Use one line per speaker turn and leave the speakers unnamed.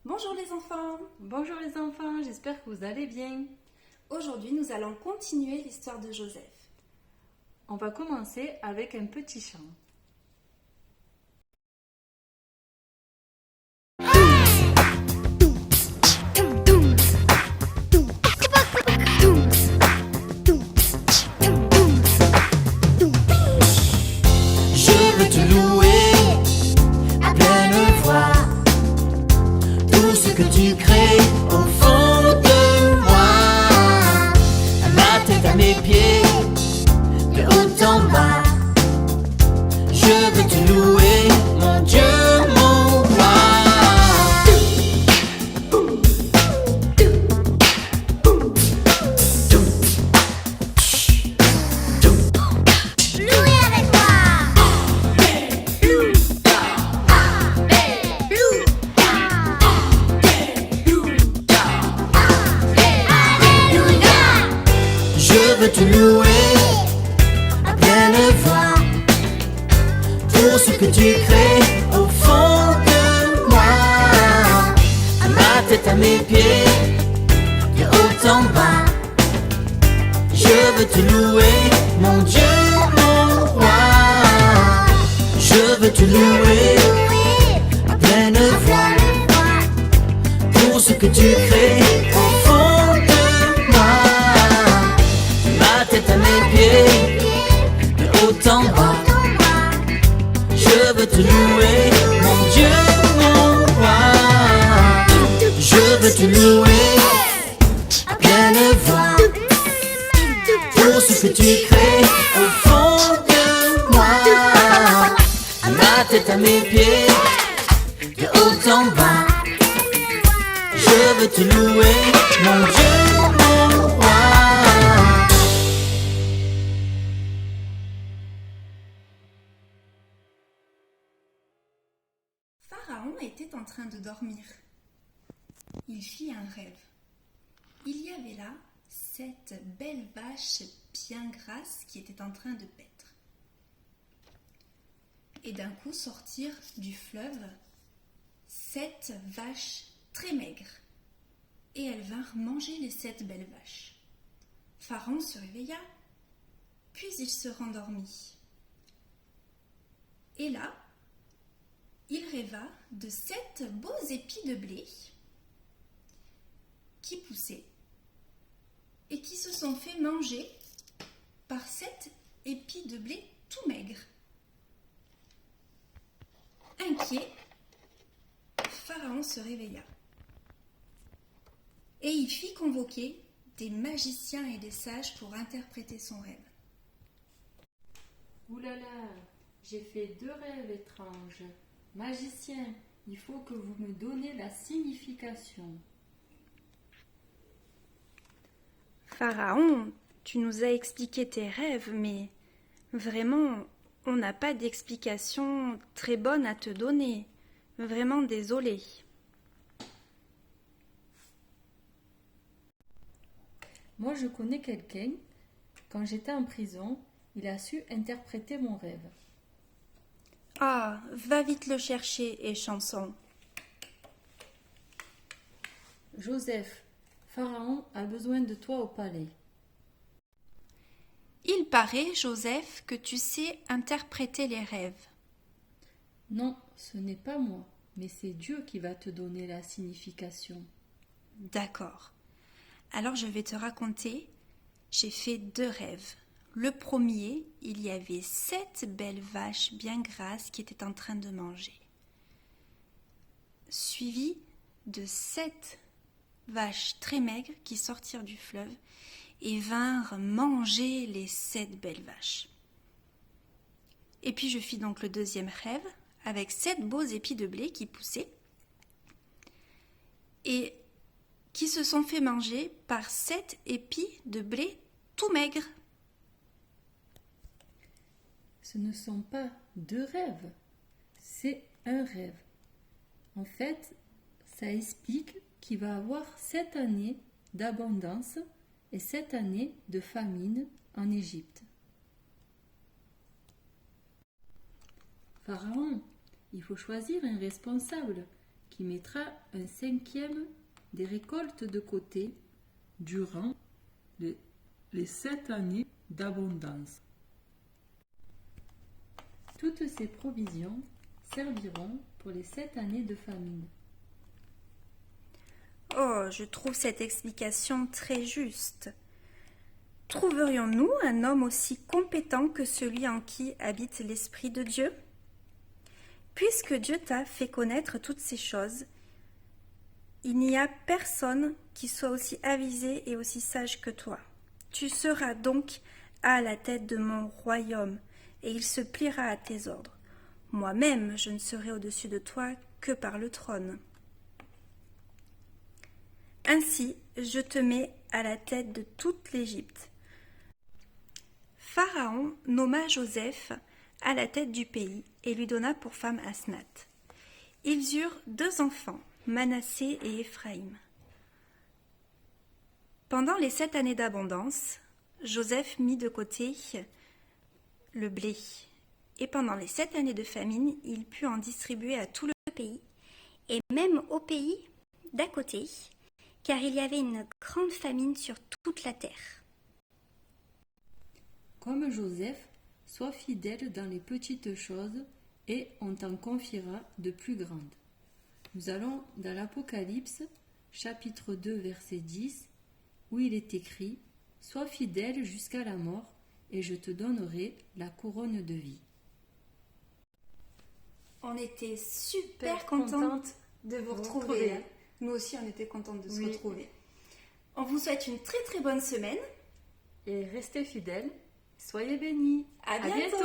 Bonjour les enfants!
Bonjour les enfants, j'espère que vous allez bien.
Aujourd'hui, nous allons continuer l'histoire de Joseph.
On va commencer avec un petit chant.
Je veux te louer à pleine voix, tout ce que tu crées au fond de moi, à ma tête, à mes pieds, de haut en bas. Je veux te louer, mon Dieu, mon roi. Louez avec moi. Je veux te louer à pleine voix, pour ce que tu crées au fond de moi, à ma tête, à mes pieds, de haut en bas. Je veux te louer, mon Dieu, mon roi. Je veux te louer à pleine voix, pour ce que tu crées au fond de moi, ma tête, à mes pieds, de haut en bas. Je veux te louer, mon Dieu, mon roi. Je veux te louer à pleine voix, pour ce que tu crées au fond de moi, à ma tête, à mes pieds, de haut en bas. Je veux te louer, mon Dieu, mon roi.
Pharaon était en train de dormir. Il fit un rêve. Il y avait là 7 belles vaches bien grasses qui étaient en train de paître. Et d'un coup sortirent du fleuve 7 vaches très maigres. Et elles vinrent manger les 7 belles vaches. Pharaon se réveilla, puis il se rendormit. Et là, il rêva de 7 beaux épis de blé qui poussaient et qui se sont fait manger par 7 épis de blé tout maigres. Inquiet, Pharaon se réveilla et il fit convoquer des magiciens et des sages pour interpréter son rêve.
Ouh là là, j'ai fait 2 rêves étranges. Magicien, il faut que vous me donnez la signification.
Pharaon, tu nous as expliqué tes rêves, mais vraiment, on n'a pas d'explication très bonne à te donner. Vraiment désolé.
Moi, je connais quelqu'un. Quand j'étais en prison, il a su interpréter mon rêve.
Ah, va vite le chercher, et chanson.
Joseph, Pharaon a besoin de toi au palais.
Il paraît, Joseph, que tu sais interpréter les rêves.
Non, ce n'est pas moi, mais c'est Dieu qui va te donner la signification.
D'accord. Alors je vais te raconter, j'ai fait 2 rêves. Le premier, il y avait 7 belles vaches bien grasses qui étaient en train de manger. Suivi de 7 vaches très maigres qui sortirent du fleuve et vinrent manger les 7 belles vaches. Et puis je fis donc le deuxième rêve avec 7 beaux épis de blé qui poussaient et qui se sont fait manger par 7 épis de blé tout maigres.
Ce ne sont pas 2 rêves, c'est un rêve. En fait, ça explique qu'il va avoir 7 années d'abondance et 7 années de famine en Égypte. Pharaon, il faut choisir un responsable qui mettra un 5e des récoltes de côté durant les 7 années d'abondance. Toutes ces provisions serviront pour les 7 années de famine.
Oh, je trouve cette explication très juste. Trouverions-nous un homme aussi compétent que celui en qui habite l'Esprit de Dieu? Puisque Dieu t'a fait connaître toutes ces choses, il n'y a personne qui soit aussi avisé et aussi sage que toi. Tu seras donc à la tête de mon royaume, et il se pliera à tes ordres. Moi-même, je ne serai au-dessus de toi que par le trône. Ainsi, je te mets à la tête de toute l'Égypte. Pharaon nomma Joseph à la tête du pays et lui donna pour femme Asnath. Ils eurent 2 enfants, Manassé et Éphraïm. Pendant les 7 années d'abondance, Joseph mit de côté le blé, et pendant les 7 années de famine, il put en distribuer à tout le
pays, et même au pays d'à côté, car il y avait une grande famine sur toute la terre.
Comme Joseph, sois fidèle dans les petites choses, et on t'en confiera de plus grandes. Nous allons dans l'Apocalypse, chapitre 2, verset 10, où il est écrit « Sois fidèle jusqu'à la mort, et je te donnerai la couronne de vie. »
On était super contente de vous retrouver. Nous aussi, on était contentes de se retrouver. On vous souhaite une très très bonne semaine.
Et restez fidèles, soyez bénis.
À bientôt.